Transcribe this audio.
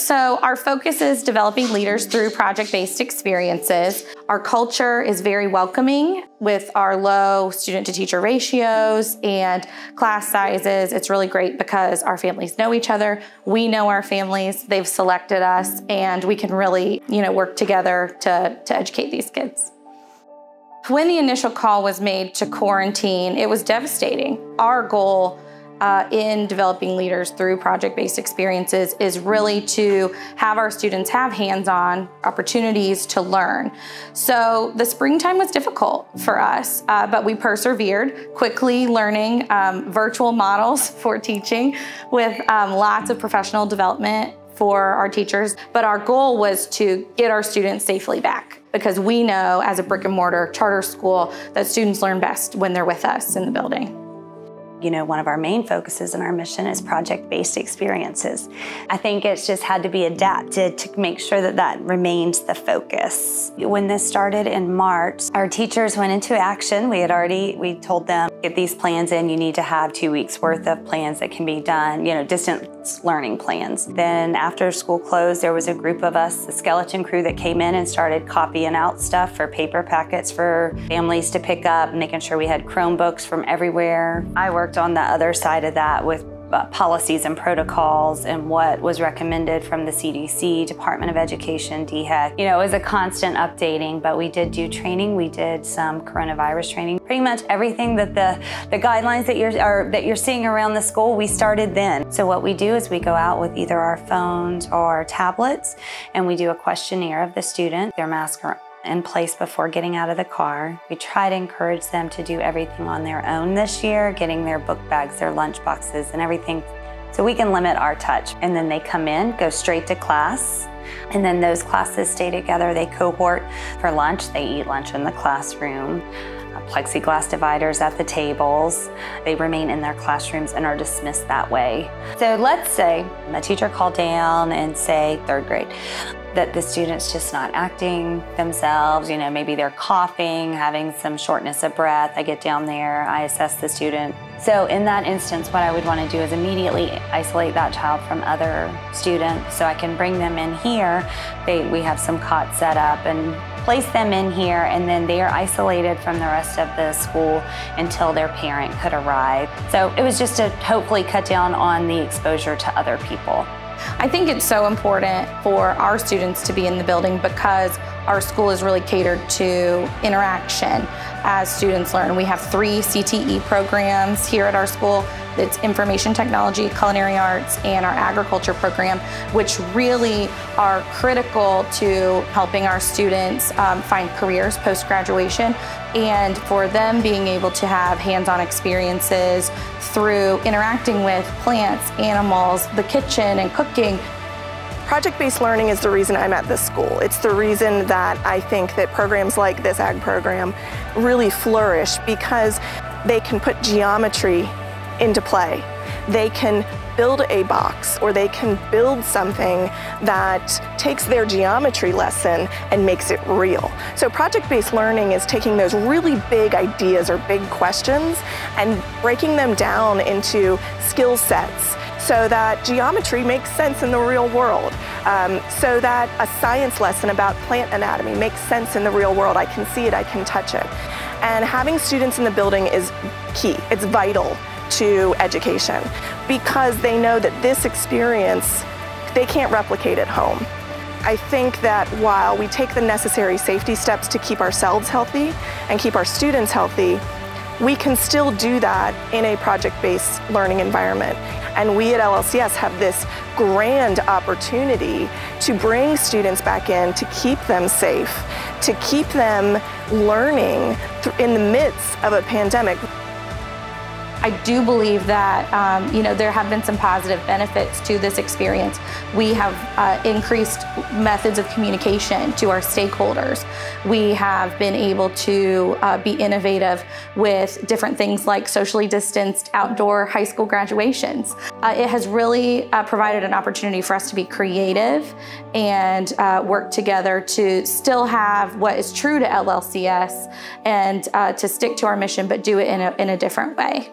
So our focus is developing leaders through project-based experiences. Our culture is very welcoming with our low student-to-teacher ratios and class sizes. It's really great because our families know each other. We know our families. They've selected us, and we can really, work together to educate these kids. When the initial call was made to quarantine, it was devastating. Our goal in developing leaders through project-based experiences is really to have our students have hands-on opportunities to learn. So the springtime was difficult for us, but we persevered, quickly learning virtual models for teaching with lots of professional development for our teachers. But our goal was to get our students safely back, because we know as a brick and mortar charter school that students learn best when they're with us in the building. One of our main focuses in our mission is project-based experiences. I think it's just had to be adapted to make sure that that remains the focus. When this started in March, our teachers went into action. We told them, get these plans in, you need to have 2 weeks worth of plans that can be done, distance learning plans. Then after school closed, there was a group of us, the skeleton crew, that came in and started copying out stuff for paper packets for families to pick up, making sure we had Chromebooks from everywhere. I worked on the other side of that with policies and protocols and what was recommended from the CDC, Department of Education, DHEC. It was a constant updating, but we did do training. We did some coronavirus training. Pretty much everything that the guidelines that you're seeing around the school, we started then. So what we do is we go out with either our phones or our tablets, and we do a questionnaire of the student. Their masks are in place before getting out of the car. We try to encourage them to do everything on their own this year, getting their book bags, their lunch boxes, and everything, so we can limit our touch. And then they come in, go straight to class, and then those classes stay together. They cohort for lunch. They eat lunch in the classroom. Plexiglass dividers at the tables. They remain in their classrooms and are dismissed that way. So let's say a teacher called down and say, 3rd grade, that the student's just not acting themselves, maybe they're coughing, having some shortness of breath. I get down there, I assess the student. So in that instance, what I would want to do is immediately isolate that child from other students, so I can bring them in here. We have some cots set up and place them in here, and then they are isolated from the rest of the school until their parent could arrive. So it was just to hopefully cut down on the exposure to other people. I think it's so important for our students to be in the building because our school is really catered to interaction as students learn. We have 3 CTE programs here at our school. It's information technology, culinary arts, and our agriculture program, which really are critical to helping our students find careers post-graduation, and for them being able to have hands-on experiences through interacting with plants, animals, the kitchen, and cooking. Project-based learning is the reason I'm at this school. It's the reason that I think that programs like this ag program really flourish, because they can put geometry into play. They can build a box, or they can build something that takes their geometry lesson and makes it real. So project-based learning is taking those really big ideas or big questions and breaking them down into skill sets, so that geometry makes sense in the real world, so that a science lesson about plant anatomy makes sense in the real world. I can see it, I can touch it. And having students in the building is key. It's vital to education, because they know that this experience they can't replicate at home. I think that while we take the necessary safety steps to keep ourselves healthy and keep our students healthy, we can still do that in a project-based learning environment. And we at LLCS have this grand opportunity to bring students back in, to keep them safe, to keep them learning in the midst of a pandemic. I do believe that there have been some positive benefits to this experience. We have increased methods of communication to our stakeholders. We have been able to be innovative with different things like socially distanced outdoor high school graduations. It has really provided an opportunity for us to be creative and work together to still have what is true to LLCS and to stick to our mission, but do it in a different way.